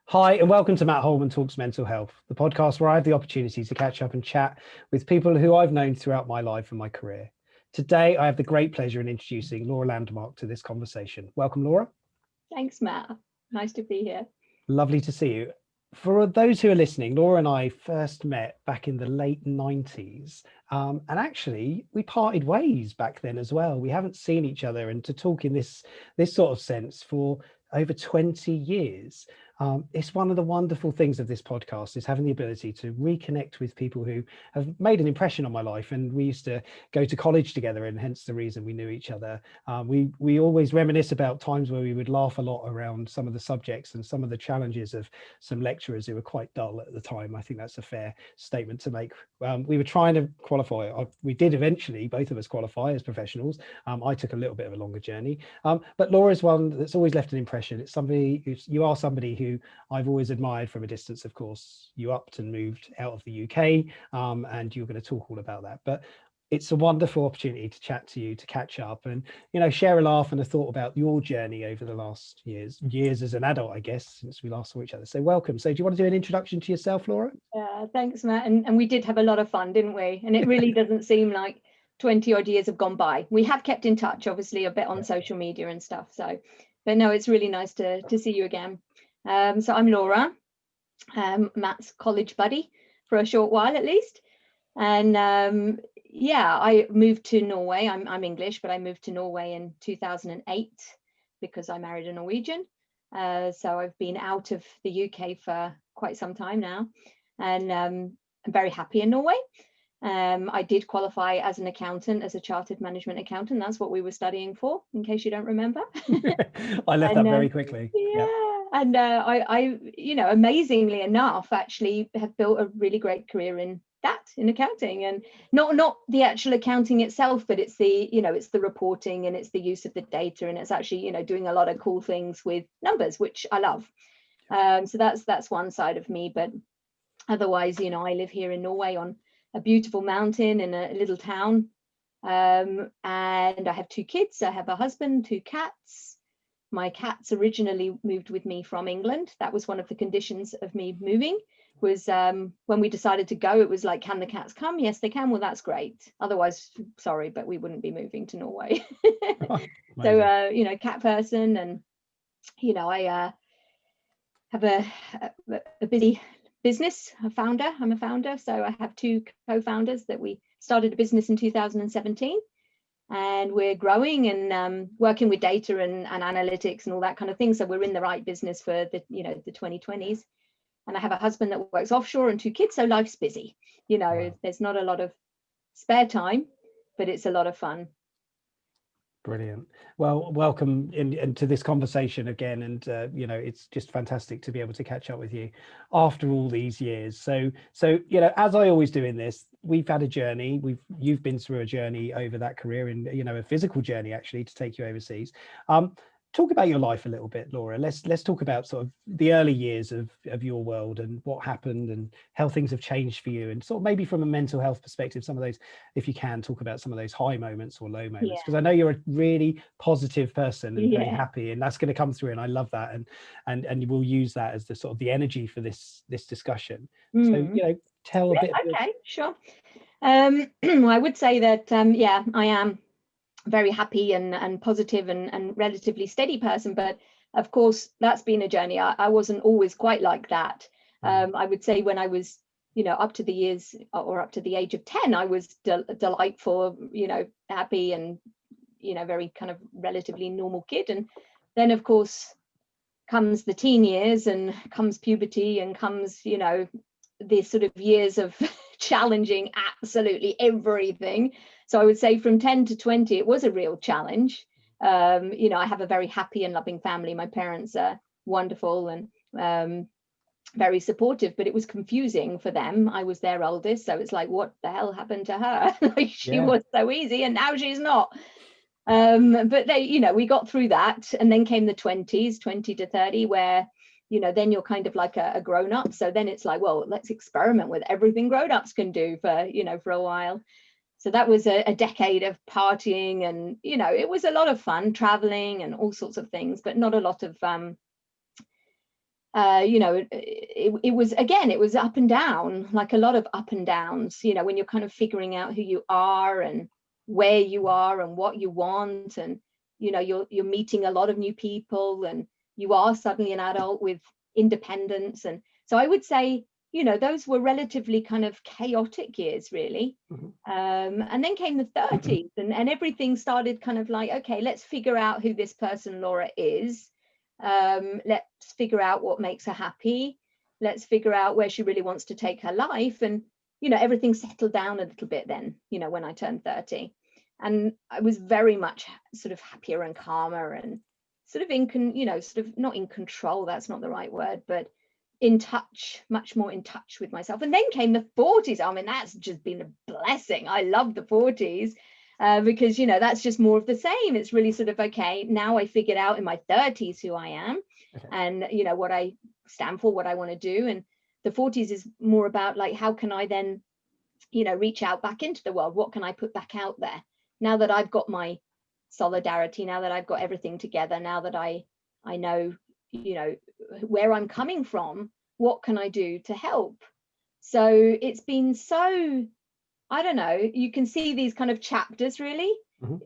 Hi, and welcome to Matt Holman Talks Mental Health, the podcast where I have the opportunity to catch up and chat with people who I've known throughout my life and my career. Today, I have the great pleasure in introducing Laura Landmark to this conversation. Welcome, Laura. Thanks, Matt. Nice to be here. Lovely to see you. For those who are listening, Laura and I first met back in the late 90s. And actually, we parted ways back then as well. We haven't seen each other and to talk in this sort of sense for over 20 years. It's one of the wonderful things of this podcast is having the ability to reconnect with people who have made an impression on my life. And we used to go to college together, and hence the reason we knew each other. We always reminisce about times where we would laugh a lot around some of the subjects and some of the challenges of some lecturers who were quite dull at the time. I think that's a fair statement to make. We were trying to qualify. We did eventually, both of us qualify as professionals. I took a little bit of a longer journey. But Laura's one that's always left an impression. It's you are somebody who I've always admired from a distance. Of course, you upped and moved out of the UK, and you're going to talk all about that. But it's a wonderful opportunity to chat to you, to catch up and, share a laugh and a thought about your journey over the last years as an adult, I guess, since we last saw each other. So welcome. So do you want to do an introduction to yourself, Laura? Thanks, Matt. And we did have a lot of fun, didn't we? And it really doesn't seem like 20 odd years have gone by. We have kept in touch, obviously, a bit on social media and stuff. So, but no, it's really nice to see you again. So I'm Laura, Matt's college buddy for a short while at least. And I moved to Norway. I'm English, but I moved to Norway in 2008 because I married a Norwegian. So I've been out of the UK for quite some time now, and I'm very happy in Norway. I did qualify as an accountant, as a chartered management accountant. That's what we were studying for, in case you don't remember. I left that very quickly. Yeah. And I, amazingly enough, actually have built a really great career in accounting, and not the actual accounting itself, but it's it's the reporting and it's the use of the data, and it's actually, doing a lot of cool things with numbers, which I love. So that's one side of me. But otherwise, I live here in Norway on a beautiful mountain in a little town. And I have 2 kids. I have a husband, 2 cats. My cats originally moved with me from England. That was one of the conditions of me moving, was when we decided to go, it was like, can the cats come? Yes, they can. Well, that's great. Otherwise, sorry, but we wouldn't be moving to Norway. So, cat person. And, I have a busy business, I'm a founder. So I have 2 co-founders that we started a business in 2017. And we're growing and working with data and analytics and all that kind of thing. So we're in the right business for the 2020s. And I have a husband that works offshore and 2 kids. So life's busy. Wow. There's not a lot of spare time, but it's a lot of fun. Brilliant. Well, welcome into this conversation again. And, it's just fantastic to be able to catch up with you after all these years. So, as I always do in this, we've had a journey. You've been through a journey over that career and, a physical journey, actually, to take you overseas. Talk about your life a little bit, Laura. Let's talk about sort of the early years of your world and what happened and how things have changed for you, and sort of maybe from a mental health perspective, some of those, if you can, talk about some of those high moments or low moments, because I know you're a really positive person and very happy, and that's going to come through, and I love that, and we'll use that as the sort of the energy for this discussion. So tell a bit. Okay, sure. I would say that I am very happy and positive and relatively steady person, but of course that's been a journey. I wasn't always quite like that. I would say when I was up to the age of 10, I was delightful, happy and very kind of relatively normal kid. And then of course comes the teen years and comes puberty and comes these sort of years of challenging absolutely everything. So I would say from 10 to 20, it was a real challenge. I have a very happy and loving family. My parents are wonderful and very supportive, but it was confusing for them. I was their oldest, so it's like, what the hell happened to her? Like she was so easy and now she's not. But they, we got through that, and then came the 20s, 20 to 30, where then you're kind of like a grown-up. So then it's like, well, let's experiment with everything grown-ups can do for a while. So that was a decade of partying, and it was a lot of fun, traveling and all sorts of things, but not a lot of you know, it was, again, it was up and down, like a lot of up and downs, you know, when you're kind of figuring out who you are and where you are and what you want, and you know, you're meeting a lot of new people, and you are suddenly an adult with independence. And so I would say, you know, those were relatively kind of chaotic years, really. And then came the 30s, and everything started kind of like, okay, let's figure out who this person Laura is. Let's figure out what makes her happy. Let's figure out where she really wants to take her life. And, you know, everything settled down a little bit then, you know, when I turned 30. And I was very much sort of happier and calmer, and sort of you know, sort of not in control, that's not the right word, but in touch, much more in touch with myself. And then came the 40s. I mean, that's just been a blessing. I love the 40s. Because, you know, that's just more of the same. It's really sort of, okay, now I figured out in my 30s who I am, and, you know, what I stand for, what I want to do. And the 40s is more about like, how can I then, you know, reach out back into the world? What can I put back out there? Now that I've got my solidarity, now that I've got everything together, now that I know, you know, where I'm coming from, what can I do to help? So it's been so, I don't know, you can see these kind of chapters really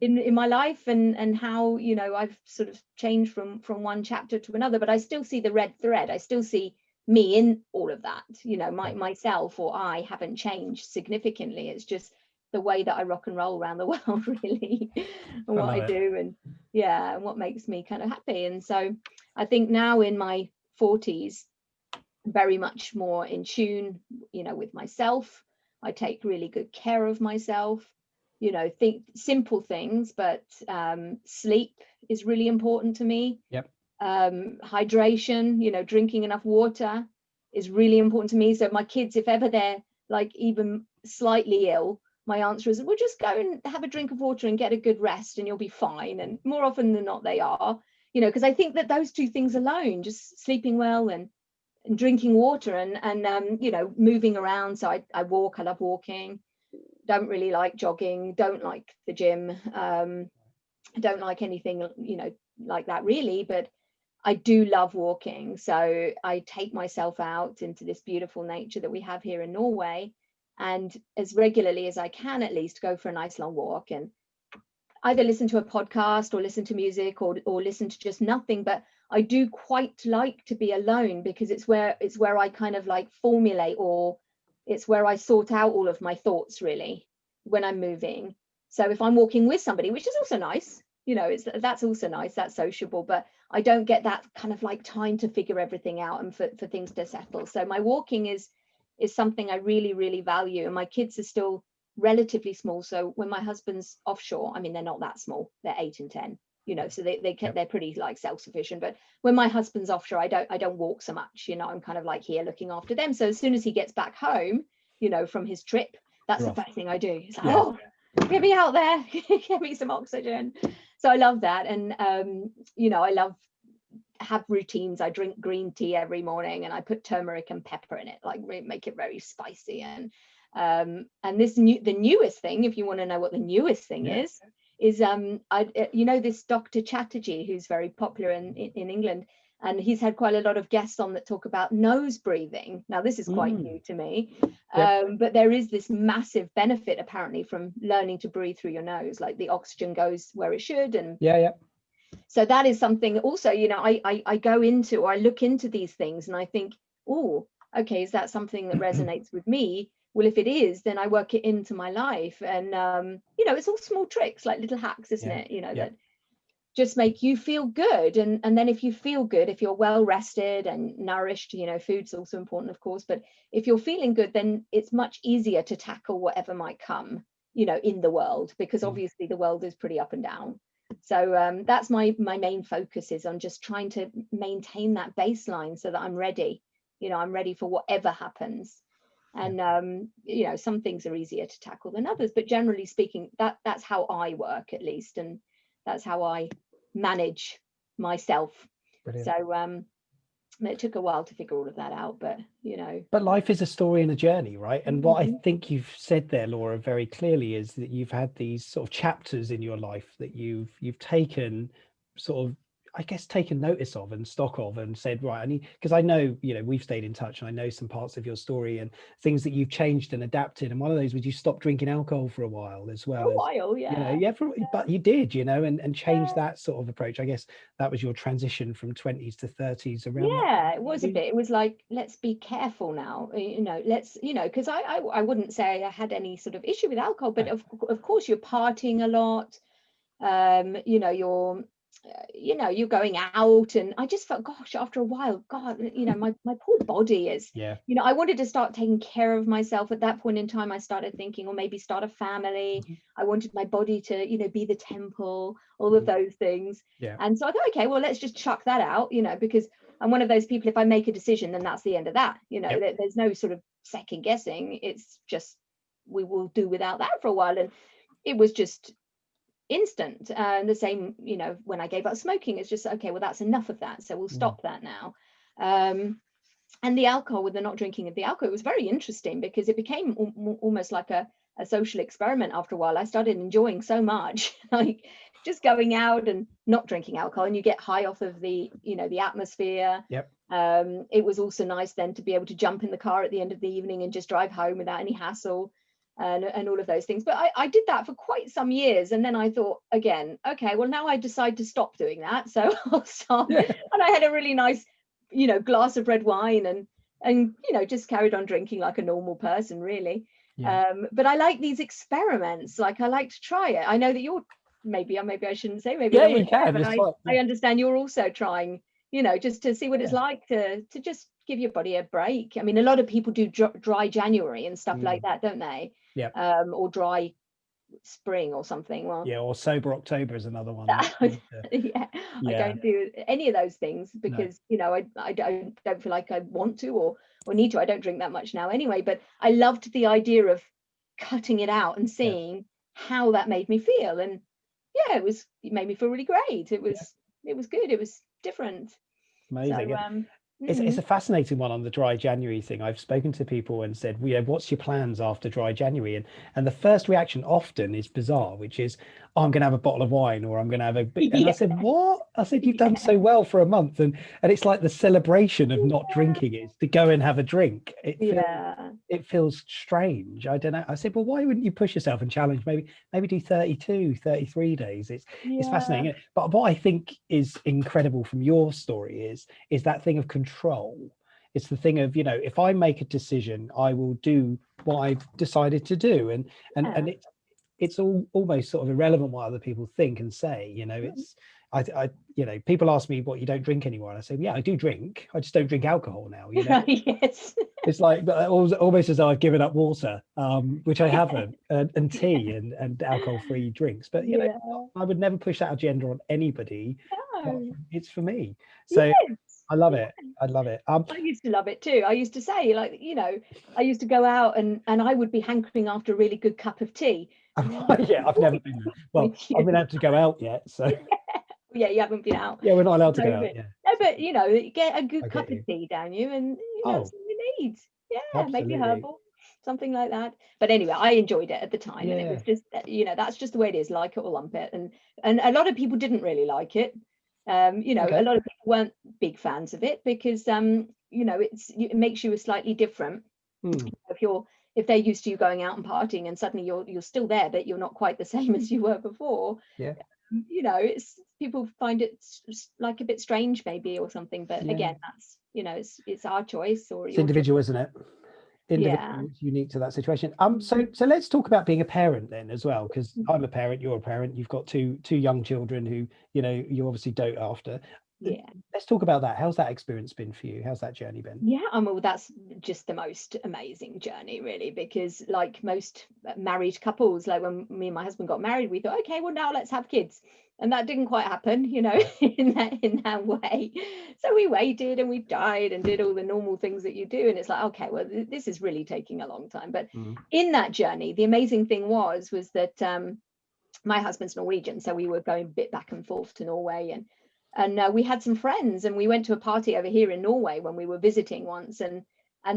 in my life, and how, you know, I've sort of changed from one chapter to another, but I still see the red thread. I still see me in all of that, you know, myself or I haven't changed significantly. It's just the way that I rock and roll around the world, really, and what I do, and yeah, and what makes me kind of happy. And so I think now in my 40s, very much more in tune, you know, with myself. I take really good care of myself, you know, think simple things, but sleep is really important to me. Hydration, you know, drinking enough water is really important to me. So my kids, if ever they're like even slightly ill, my answer is, well, just go and have a drink of water and get a good rest and you'll be fine. And more often than not, they are, you know, because I think that those two things alone, just sleeping well and drinking water and you know, moving around. So I walk, I love walking, don't really like jogging, don't like the gym, don't like anything, you know, like that really, but I do love walking. So I take myself out into this beautiful nature that we have here in Norway, and as regularly as I can, at least, go for a nice long walk, and either listen to a podcast or listen to music or listen to just nothing. But I do quite like to be alone, because it's where I kind of like formulate, or it's where I sort out all of my thoughts really when I'm moving. So if I'm walking with somebody, which is also nice, you know, that's also nice, that's sociable, but I don't get that kind of like time to figure everything out and for things to settle. So my walking is something I really, really value. And my kids are still relatively small. So when my husband's offshore, I mean, they're not that small, they're 8 and 10, you know, so they're pretty like self-sufficient. But when my husband's offshore, I don't walk so much, you know, I'm kind of like here looking after them. So as soon as he gets back home, you know, from his trip, that's the first thing I do. It's like, oh, get me out there, get me some oxygen. So I love that. And you know, I have routines. I drink green tea every morning, and I put turmeric and pepper in it, like make it very spicy. And the newest thing, if you want to know what the newest thing is you know, this Dr. Chatterjee, who's very popular in England, and he's had quite a lot of guests on that talk about nose breathing. Now this is quite new to me, but there is this massive benefit apparently from learning to breathe through your nose, like the oxygen goes where it should. And so that is something also, you know, I go into, or I look into these things and I think, oh, okay, is that something that resonates with me? Well, if it is, then I work it into my life. And you know, it's all small tricks, like little hacks, isn't it, you know, that just make you feel good. And then if you feel good, if you're well rested and nourished, you know, food's also important, of course, but if you're feeling good, then it's much easier to tackle whatever might come, you know, in the world, because obviously the world is pretty up and down. So that's my main focus, is on just trying to maintain that baseline so that I'm ready, you know, I'm ready for whatever happens. And you know, some things are easier to tackle than others, but generally speaking, that's how I work, at least, and that's how I manage myself. Brilliant. So it took a while to figure all of that out, but you know, but life is a story and a journey, right? And what I think you've said there, Laura, very clearly, is that you've had these sort of chapters in your life that you've taken sort of I guess, taken notice of and stock of and said, right, I need, because I know, we've stayed in touch and I know some parts of your story and things that you've changed and adapted. And one of those was you stopped drinking alcohol for a while, as For well a as, while, yeah. but you did, and changed Yeah. that sort of approach. I guess that was your transition from 20s to 30s around that. Yeah, it was a bit. It was like, let's be careful now, let's, because I wouldn't say I had any sort of issue with alcohol, but of course you're partying a lot. You're going out, and I just felt, gosh, after a while, God, my poor body is, Yeah. I wanted to start taking care of myself. At that point in time, I started thinking, or maybe start a family. I wanted my body to, be the temple, all of those things. Yeah. And so I thought, okay, well, let's just chuck that out, because I'm one of those people, if I make a decision, then that's the end of that. There's no sort of second guessing. It's just, we will do without that for a while. And it was just instant. And the same, when I gave up smoking, it's just, okay, well, that's enough of that, so we'll stop that now. And the alcohol, with the not drinking of the alcohol, it was very interesting because it became almost like a social experiment. After a while, I started enjoying so much, like just going out and not drinking alcohol, and you get high off of the the atmosphere. Yep. It was also nice then to be able to jump in the car at the end of the evening and just drive home without any hassle. And all of those things. But I did that for quite some years, and then I thought again, okay, well, now I decide to stop doing that, so I'll stop. Yeah. And I had a really nice glass of red wine, and just carried on drinking like a normal person, really. Yeah. But I like these experiments. Like, I like to try it. I know that you're, maybe I shouldn't say, maybe Yeah, I you would, can. but It's fine. I understand you're also trying, just to see what it's like to just give your body a break. I mean, a lot of people do dry January and stuff like that, don't they? Yeah. Or dry spring or something. Well, Yeah, or sober October is another one. yeah, I don't do any of those things because I don't feel like I want to or need to. I don't drink that much now anyway, but I loved the idea of cutting it out and seeing how that made me feel. And yeah, it made me feel really great. It was good. It was different. Amazing. So, it's a fascinating one on the dry January thing. I've spoken to people and said, what's your plans after dry January? And the first reaction often is bizarre, which is, oh, I'm going to have a bottle of wine, or I'm going to have a bit. And I said, what? I said, you've done so well for a month. And it's like the celebration of not drinking is to go and have a drink. It feels strange. I don't know. I said, well, why wouldn't you push yourself and challenge? Maybe do 32, 33 days. It's fascinating. But what I think is incredible from your story is that thing of control. It's the thing of, if I make a decision, I will do what I've decided to do. And it's almost sort of irrelevant what other people think and say. It's I people ask me, what, you don't drink anymore? And I say, yeah, I do drink. I just don't drink alcohol now. Yes. It's like almost as though I've given up water, which I haven't, and tea and alcohol-free drinks. But I would never push that agenda on anybody. No. It's for me. So I love it. I love it. I used to love it too. I used to say, like, I used to go out and I would be hankering after a really good cup of tea. Yeah, I've never been. Well, I've been able to go out yet, so. Yeah, you haven't been out. Yeah, we're not allowed to go out. Yeah. No, but you get a good cup of tea down you, and that's what you need. Yeah, absolutely. maybe herbal, something like that. But anyway, I enjoyed it at the time, and it was just, that's just the way it is. Like it or lump it, and a lot of people didn't really like it. A lot of people weren't big fans of it because it makes you a slightly different. If they're used to you going out and partying, and suddenly you're still there, but you're not quite the same as you were before. Yeah. It's, people find it like a bit strange maybe or something, but again, that's it's our choice, or it's individual, isn't it? Individual, it's unique to that situation. So let's talk about being a parent then as well, because I'm a parent, you're a parent, you've got two young children who you obviously dote after. Let's talk about that. How's that experience been for you? How's that journey been? Well, that's just the most amazing journey, really, because like most married couples, like when me and my husband got married, we thought, okay, well, now let's have kids, and that didn't quite happen, in that way. So we waited and we died and did all the normal things that you do, and it's like, okay, well, this is really taking a long time. But in that journey, the amazing thing was that my husband's Norwegian, so we were going a bit back and forth to Norway, and we had some friends, and we went to a party over here in Norway when we were visiting once, and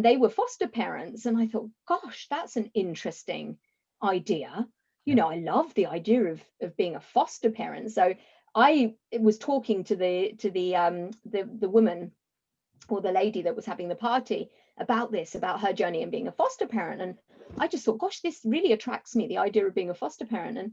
they were foster parents. And I thought, gosh, that's an interesting idea. I love the idea of being a foster parent. So I was talking to the woman, or the lady that was having the party, about this, about her journey and being a foster parent. And I just thought, gosh, this really attracts me, the idea of being a foster parent. And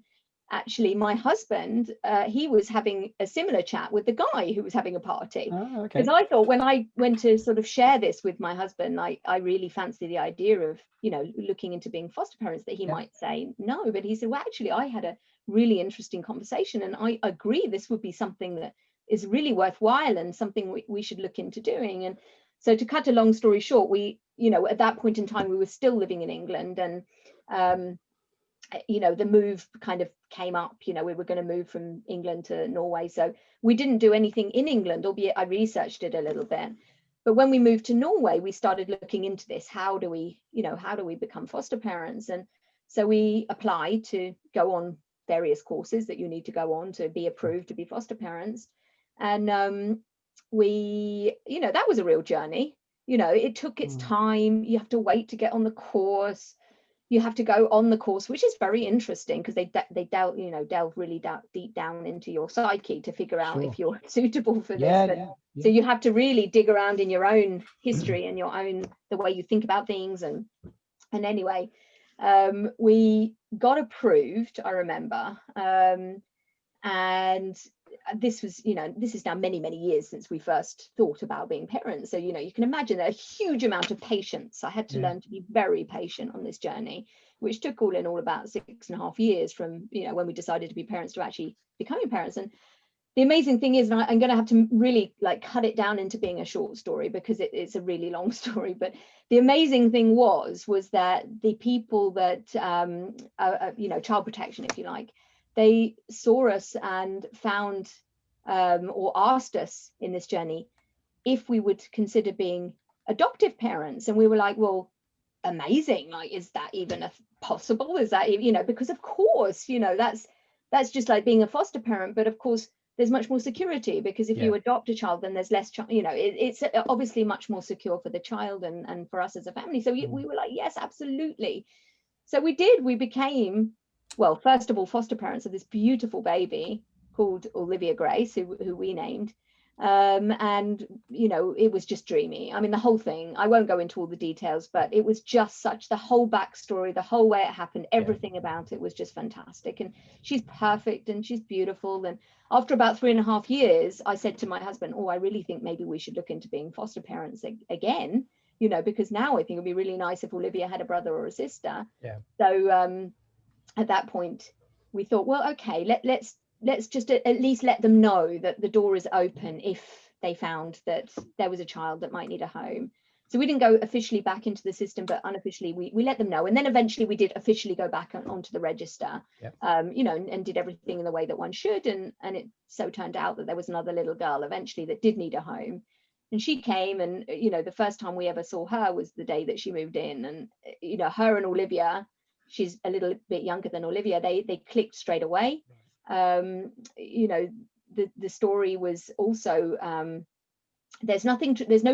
actually my husband, he was having a similar chat with the guy who was having a party. Oh, okay. Because I thought, when I went to sort of share this with my husband, I really fancy the idea of, you know, looking into being foster parents, that he might say no. But he said, well, actually, I had a really interesting conversation, and I agree this would be something that is really worthwhile and something we should look into doing. And so, to cut a long story short, we, you know, at that point in time, we were still living in England, and you know, the move kind of came up. You know, we were going to move from England to Norway, so we didn't do anything in England, albeit I researched it a little bit. But when we moved to Norway, we started looking into this. How do we, you know, how do we become foster parents? And so we applied to go on various courses that you need to go on to be approved to be foster parents. And we, you know, that was a real journey. You know, it took its time. You have to wait to get on the course. You have to go on the course, which is very interesting, because they delve really deep down into your psyche to figure out if you're suitable for this. But so you have to really dig around in your own history and your own, the way you think about things. And anyway, we got approved, I remember, and this was, you know, this is now many years since we first thought about being parents. So, you know, you can imagine a huge amount of patience. I had to learn to be very patient on this journey, which took all in all about 6.5 years from, you know, when we decided to be parents to actually becoming parents. And the amazing thing is, and I'm going to have to really like cut it down into being a short story, because it's a really long story. But the amazing thing was that the people that, you know, child protection, if you like, they saw us and found, or asked us in this journey if we would consider being adoptive parents. And we were like, well, amazing. Like, is that even possible? Is that, you know, because of course, you know, that's just like being a foster parent. But of course, there's much more security, because if you adopt a child, then there's less, you know, it's obviously much more secure for the child and for us as a family. So we were like, yes, absolutely. So we did. We became, well, first of all, foster parents of this beautiful baby called Olivia Grace, who we named. And, you know, it was just dreamy. I mean, the whole thing, I won't go into all the details, but it was just such, the whole backstory, the whole way it happened, everything about it was just fantastic. And she's perfect and she's beautiful. And after about 3.5 years, I said to my husband, oh, I really think maybe we should look into being foster parents again, you know, because now I think it'd be really nice if Olivia had a brother or a sister. So at that point, we thought, well, okay, let's just at least let them know that the door is open if they found that there was a child that might need a home. So we didn't go officially back into the system, but unofficially we let them know. And then eventually we did officially go back onto the register, you know, and did everything in the way that one should. And it so turned out that there was another little girl eventually that did need a home. And she came, and, you know, the first time we ever saw her was the day that she moved in. And, you know, her and Olivia, she's a little bit younger than Olivia, they clicked straight away. You know, the story was also, there's no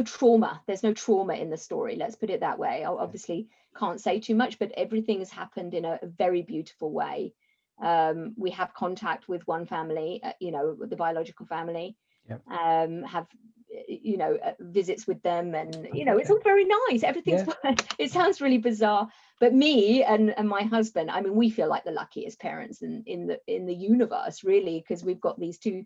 trauma in the story, let's put it that way. I obviously can't say too much, but everything has happened in a very beautiful way. We have contact with one family, you know, the biological family, have, you know, visits with them, and, you know, it's all very nice, everything's it sounds really bizarre, but me and my husband, I mean, we feel like the luckiest parents in the universe, really, because we've got these two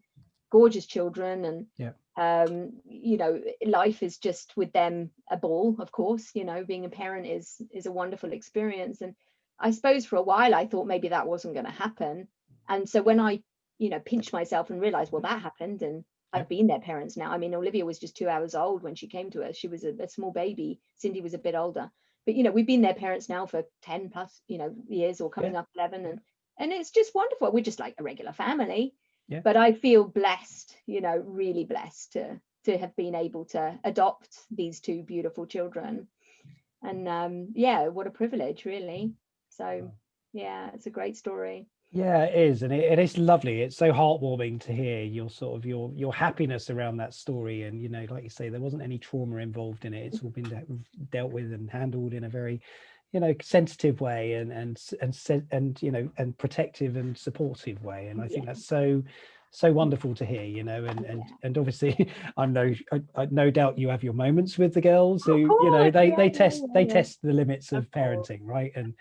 gorgeous children. And you know, life is just with them a ball. Of course, you know, being a parent is a wonderful experience. And I suppose for a while I thought maybe that wasn't going to happen, and so when I, you know, pinched myself and realized, well, that happened, and I've been their parents now. I mean, Olivia was just 2 hours old when she came to us. She was a small baby. Cindy was a bit older, but, you know, we've been their parents now for 10 plus, you know, years, or coming up 11, and it's just wonderful. We're just like a regular family. But I feel blessed, you know, really blessed to have been able to adopt these two beautiful children. And yeah, what a privilege, really. So yeah, it's a great story. Yeah, it is, and it is lovely. It's so heartwarming to hear your sort of your happiness around that story. And, you know, like you say, there wasn't any trauma involved in it. It's all been dealt with and handled in a very, you know, sensitive way, and you know, and protective and supportive way. And I think that's so so wonderful to hear, you know, and obviously I no doubt you have your moments with the girls who, you know, they test the limits of parenting, right, and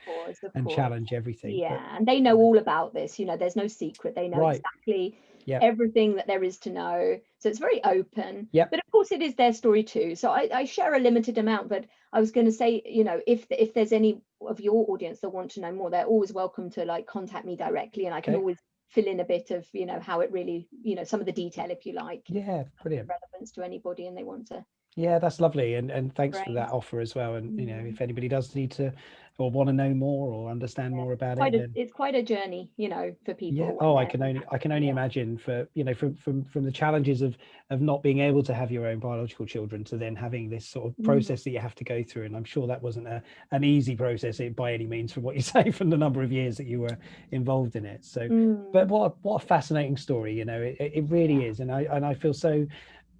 challenge everything. And they know all about this, you know, there's no secret, they know exactly everything that there is to know, so it's very open. But of course it is their story too, so I share a limited amount. But I was going to say, you know, if there's any of your audience that want to know more, they're always welcome to like contact me directly, and I can always fill in a bit of, you know, how it really, you know, some of the detail, if you like. Brilliant. Relevance to anybody and they want to. That's lovely, and thanks for that offer as well. And you know, if anybody does need to or want to know more or understand more about it, it's quite a journey, you know, for people. I can only imagine, for, you know, from the challenges of not being able to have your own biological children to then having this sort of process that you have to go through. And I'm sure that wasn't an easy process by any means, from what you say, from the number of years that you were involved in it. So but what a fascinating story, you know, it really is. And I feel so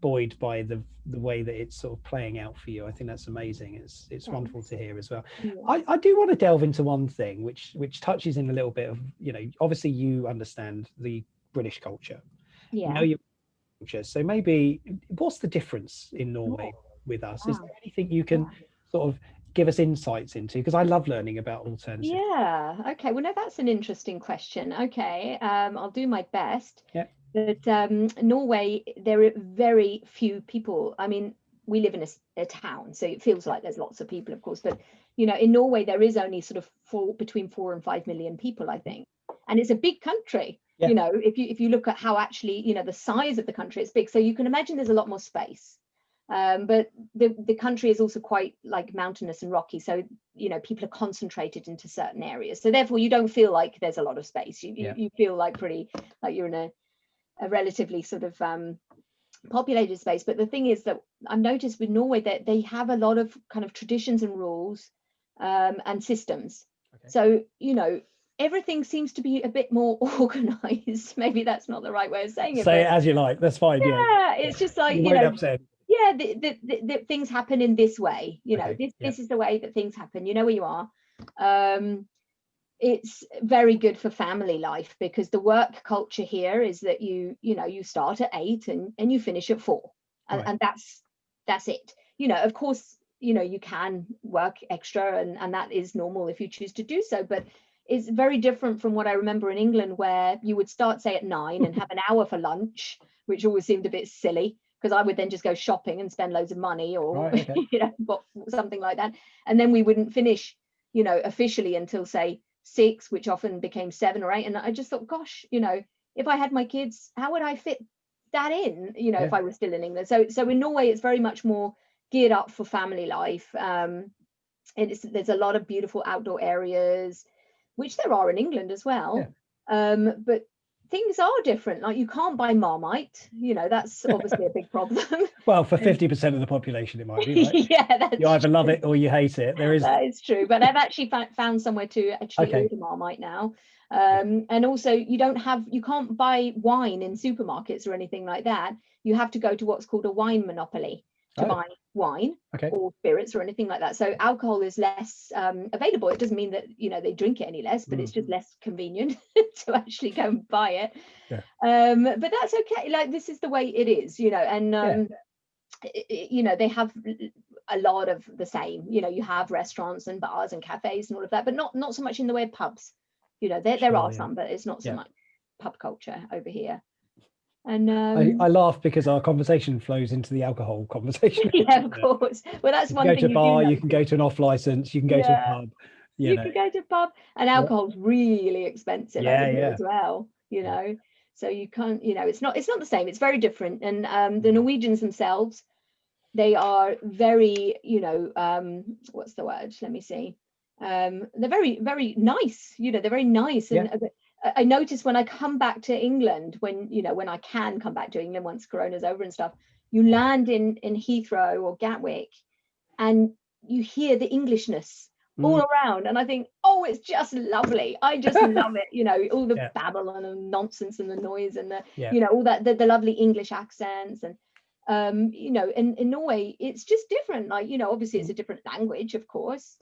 buoyed by the way that it's sort of playing out for you. I think that's amazing. It's wonderful to hear as well. I do want to delve into one thing which touches in a little bit of, you know, obviously you understand the British culture, you know, your culture, so maybe what's the difference in Norway with us? Is there anything you can sort of give us insights into, because I love learning about alternatives? Okay, well, no, that's an interesting question. Okay, I'll do my best. But Norway, there are very few people. I mean, we live in a town, so it feels like there's lots of people, of course. But, you know, in Norway, there is only sort of between 4 and 5 million people, I think. And it's a big country. You know, if you look at how actually, you know, the size of the country, it's big. So you can imagine there's a lot more space. But the country is also quite like mountainous and rocky. So, you know, people are concentrated into certain areas. So therefore, you don't feel like there's a lot of space. You feel like you're in a relatively sort of populated space. But the thing is that I've noticed with Norway that they have a lot of kind of traditions and rules and systems. So, you know, everything seems to be a bit more organized. Maybe that's not the right way of saying it. Say it as you like. That's fine. It's just like, you know, the things happen in this way. You know, this is the way that things happen. You know where you are. It's very good for family life, because the work culture here is that you start at 8 and you finish at 4, and that's it. You know, of course, you know, you can work extra and that is normal if you choose to do so, but it's very different from what I remember in England, where you would start, say, at 9 and have an hour for lunch, which always seemed a bit silly, because I would then just go shopping and spend loads of money, or you know, something like that, and then we wouldn't finish, you know, officially until, say, 6, which often became 7 or 8. And I just thought, gosh, you know, if I had my kids, how would I fit that in, you know, if I was still in England? So in Norway, it's very much more geared up for family life. There's a lot of beautiful outdoor areas, which there are in England as well. But things are different. Like, you can't buy Marmite, you know, that's obviously a big problem. Well, for 50% of the population, it might be, right? That's you either love it or you hate it. That is true. But I've actually found somewhere to actually order Marmite now. And also, you can't buy wine in supermarkets or anything like that. You have to go to what's called a wine monopoly to buy wine or spirits or anything like that. So alcohol is less available. It doesn't mean that, you know, they drink it any less, but it's just less convenient to actually go and buy it. But that's okay. Like, this is the way it is, you know. And you know, they have a lot of the same. You know, you have restaurants and bars and cafes and all of that, but not so much in the way of pubs. You know, there are some, but it's not so much pub culture over here. And I laugh because our conversation flows into the alcohol conversation. Of course. Well, that's one thing. You can go to a bar, you can go to an off license, you can go to a pub. You can go to a pub, and alcohol's really expensive over here as well. You know, so you can't. You know, it's not the same. It's very different. And the Norwegians themselves, they are very, you know, what's the word? Let me see. They're very, very nice. You know, they're very nice. And I notice when I come back to England, when I can come back to England once Corona's over and stuff, you land in Heathrow or Gatwick, and you hear the Englishness all around, and I think, oh, it's just lovely. I just love it. You know, all the babble and nonsense and the noise and the you know, all that, the lovely English accents. And you know, in Norway, it's just different. Like, you know, obviously it's a different language, of course.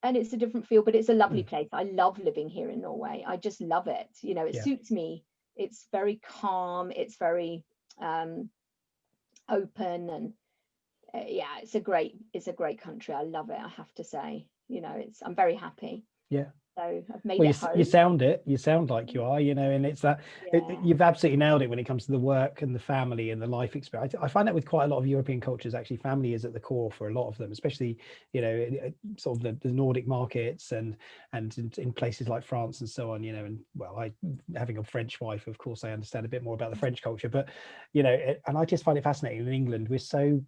And it's a different feel, but it's a lovely place. I love living here in Norway. I just love it. You know, it suits me it's very calm, it's very open, and yeah, it's a great country. I love it, I have to say. You know, I'm very happy. Yeah. So I've made Well, it home. you sound like you are, you know, and it's that you've absolutely nailed it when it comes to the work and the family and the life experience. I find that with quite a lot of European cultures, actually, family is at the core for a lot of them, especially, you know, sort of the Nordic markets and in places like France and so on, you know. And well, having a French wife, of course, I understand a bit more about the French culture, but, you know, and I just find it fascinating. In England, we're so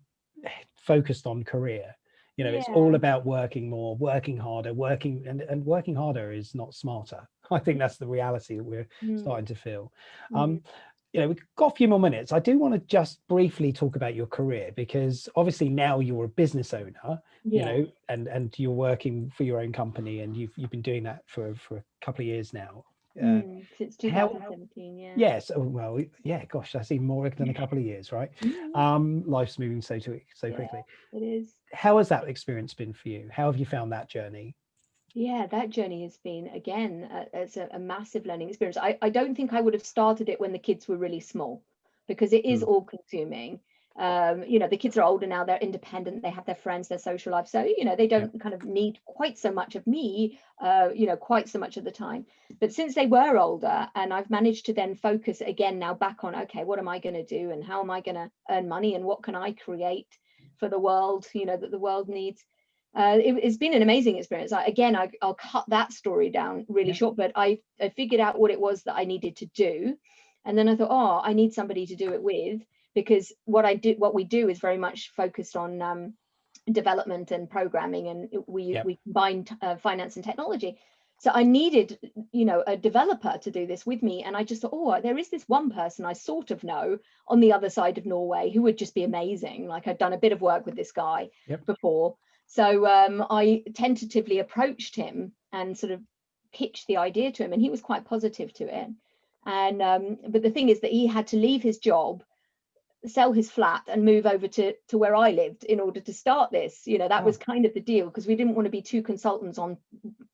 focused on career. You know, it's all about working more, working harder, and working harder is not smarter. I think that's the reality that we're starting to feel. You know, we've got a few more minutes. I do want to just briefly talk about your career, because obviously now you're a business owner, you know, and you're working for your own company, and you've been doing that for a couple of years now. Since 2017, Yes. Oh, well, yeah, gosh, that's even more than a couple of years, right? Life's moving so quickly. It is. How has that experience been for you? How have you found that journey? Yeah, that journey has been, again, it's a massive learning experience. I don't think I would have started it when the kids were really small, because it is all consuming. You know, the kids are older now, they're independent, they have their friends, their social life. So, you know, they don't kind of need quite so much of me, you know, quite so much of the time. But since they were older, and I've managed to then focus again now back on, okay, what am I going to do, and how am I going to earn money, and what can I create for the world, you know, that the world needs. It's been an amazing experience. I'll cut that story down really short, but I figured out what it was that I needed to do. And then I thought, oh, I need somebody to do it with, because what we do is very much focused on development and programming, and we combine finance and technology. So I needed, you know, a developer to do this with me. And I just thought, oh, there is this one person I sort of know on the other side of Norway who would just be amazing. Like, I'd done a bit of work with this guy before. So I tentatively approached him and sort of pitched the idea to him, and he was quite positive to it. And but the thing is that he had to leave his job, sell his flat, and move over to where I lived in order to start this. You know, that was kind of the deal, because we didn't want to be two consultants on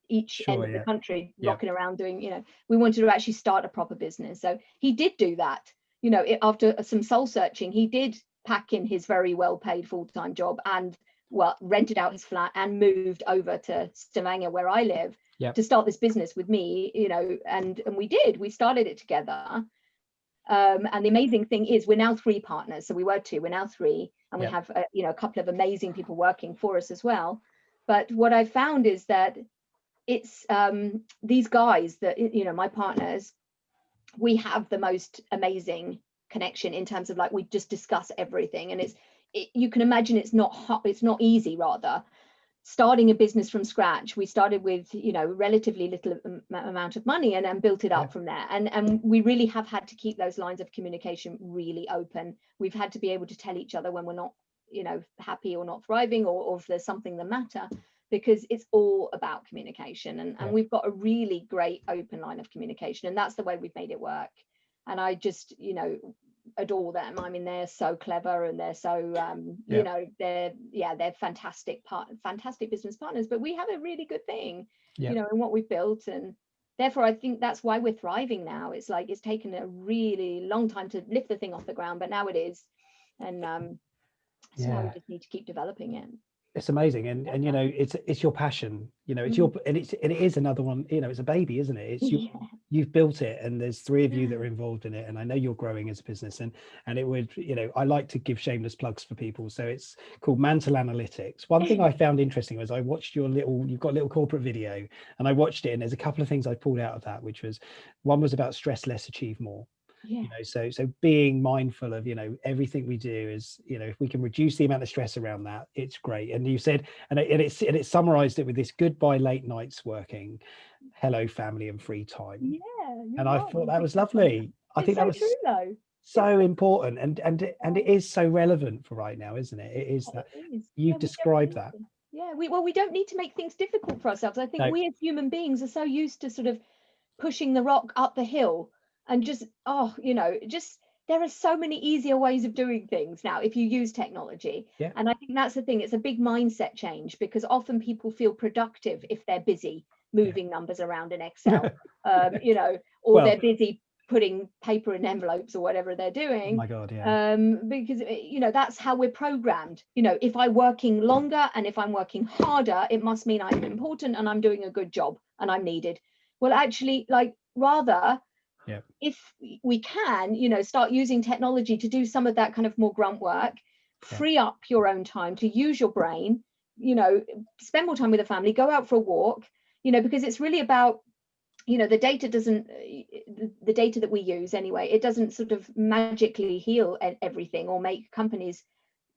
each end of the country rocking around doing, you know, we wanted to actually start a proper business. So he did do that. You know, after some soul searching, he did pack in his very well paid full-time job and rented out his flat and moved over to Stavanger, where I live, to start this business with me, you know, and we started it together. And the amazing thing is, we're now 3 partners. So we were 2, we're now 3, and we have you know, a couple of amazing people working for us as well. But what I found is that it's these guys that, you know, my partners, we have the most amazing connection in terms of, like, we just discuss everything, and you can imagine it's not easy. Rather, starting a business from scratch, we started with, you know, relatively little amount of money, and then built it up from there. And we really have had to keep those lines of communication really open. We've had to be able to tell each other when we're not, you know, happy or not thriving, or if there's something the matter, because it's all about communication. And we've got a really great open line of communication, and that's the way we've made it work. And I just, you know, adore them. I mean, they're so clever, and they're so you know, they're fantastic business partners. But we have a really good thing, you know, in what we've built, and therefore I think that's why we're thriving now. It's like, it's taken a really long time to lift the thing off the ground, but now it is. And so now we just need to keep developing it. It's amazing. And you know, it's your passion, you know, it's and it is another one, you know, it's a baby, isn't it? It's you've built it, and there's 3 of you that are involved in it, and I know you're growing as a business, and it would, you know, I like to give shameless plugs for people. So it's called Mantle Analytics. One thing I found interesting was I watched you've got a little corporate video, and I watched it, and there's a couple of things I pulled out of that, which was, one was about stress less, achieve more. You know, so being mindful of, you know, everything we do is, you know, if we can reduce the amount of stress around that, it's great. And you said, and it summarized it with this: goodbye late nights working, hello family and free time. And I thought that was lovely. I think that was true, though. So important, and it is so relevant for right now, isn't it? It is that you've described that. We don't need to make things difficult for ourselves. I think we as human beings are so used to sort of pushing the rock up the hill, and just, you know, just, there are so many easier ways of doing things now if you use technology. And I think that's the thing. It's a big mindset change, because often people feel productive if they're busy moving numbers around in Excel, you know, or they're busy putting paper in envelopes or whatever they're doing. Oh my God, yeah. Because that's how we're programmed. If I'm working longer and if I'm working harder, it must mean I'm important and I'm doing a good job and I'm needed. Well, actually, like, rather, Yeah. if we can, start using technology to do some of that kind of more grunt work, free up your own time to use your brain, spend more time with the family, go out for a walk, because it's really about, the data doesn't, the data that we use anyway, it doesn't sort of magically heal everything or make companies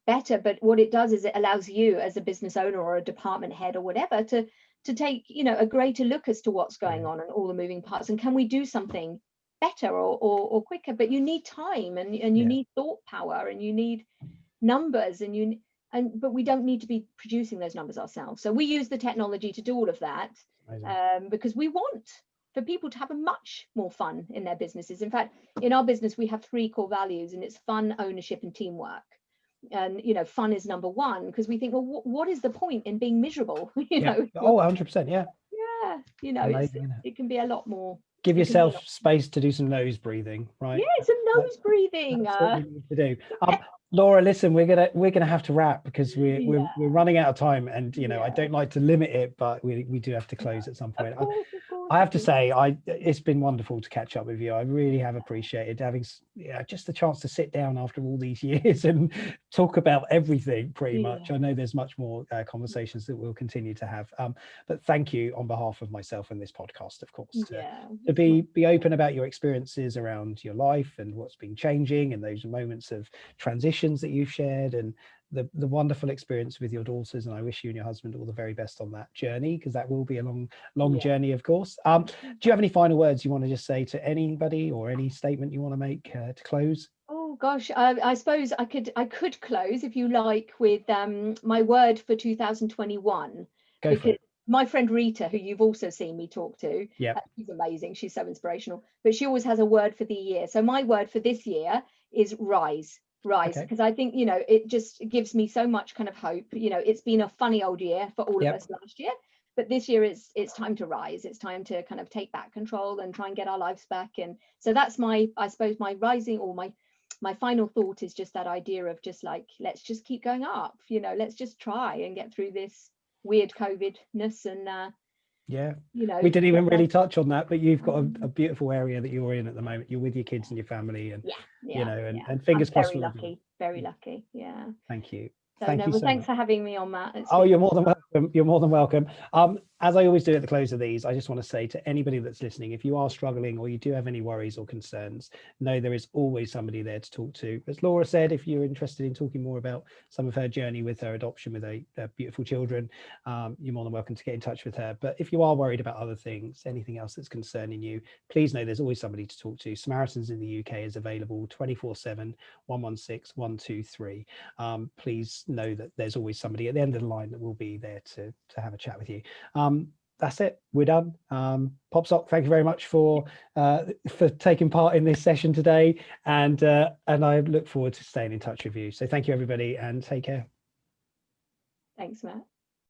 better. But what it does is it allows you as a business owner or a department head or whatever to take, a greater look as to what's going on and all the moving parts. And can we do something better or quicker? But you need time and you need thought power and you need numbers but we don't need to be producing those numbers ourselves. So we use the technology to do all of that, because we want for people to have a much more fun in their businesses. In fact, in our business, we have 3 core values, and it's fun, ownership, and teamwork. And fun is number 1, because we think, well, what is the point in being miserable? Oh, 100%. Yeah. Amazing, it can be a lot more. Give yourself space to do some nose breathing, right? Yeah, some nose breathing. That's what we need to do. Laura, listen, we're gonna have to wrap because we're running out of time, and I don't like to limit it, but we do have to close at some point. Of course, I have to say, it's been wonderful to catch up with you. I really have appreciated having just the chance to sit down after all these years and talk about everything pretty much. I know there's much more conversations that we'll continue to have, but thank you on behalf of myself and this podcast, of course, to be open about your experiences around your life and what's been changing and those moments of transitions that you've shared, and the wonderful experience with your daughters. And I wish you and your husband all the very best on that journey, because that will be a long journey, of course. Do you have any final words you want to just say to anybody, or any statement you want to make to close? Oh gosh, I suppose I could close, if you like, with my word for 2021. Go for it. My friend Rita, who you've also seen me talk to, she's amazing, she's so inspirational, but she always has a word for the year. So my word for this year is rise, because I think it just gives me so much kind of hope. It's been a funny old year for all of us last year, but this year it's time to rise. It's time to kind of take back control and try and get our lives back. And so that's I suppose my rising, or my final thought is just that idea of just like, let's just keep going up, let's just try and get through this weird COVID-ness. And we didn't even really touch on that, but you've got a beautiful area that you're in at the moment. You're with your kids and your family, and and fingers crossed. Very lucky. Yeah. Thank you. So, thanks for having me on, Matt. You're more than welcome. You're more than welcome. As I always do at the close of these, I just want to say to anybody that's listening, if you are struggling or you do have any worries or concerns, know there is always somebody there to talk to. As Laura said, if you're interested in talking more about some of her journey with her adoption with her beautiful children, you're more than welcome to get in touch with her. But if you are worried about other things, anything else that's concerning you, please know there's always somebody to talk to. Samaritans in the UK is available 24/7, 116 123. Please know that there's always somebody at the end of the line that will be there to have a chat with you. That's it, we're done. Popsock, thank you very much for taking part in this session today, and I look forward to staying in touch with you. So thank you, everybody, and take care. Thanks, Matt.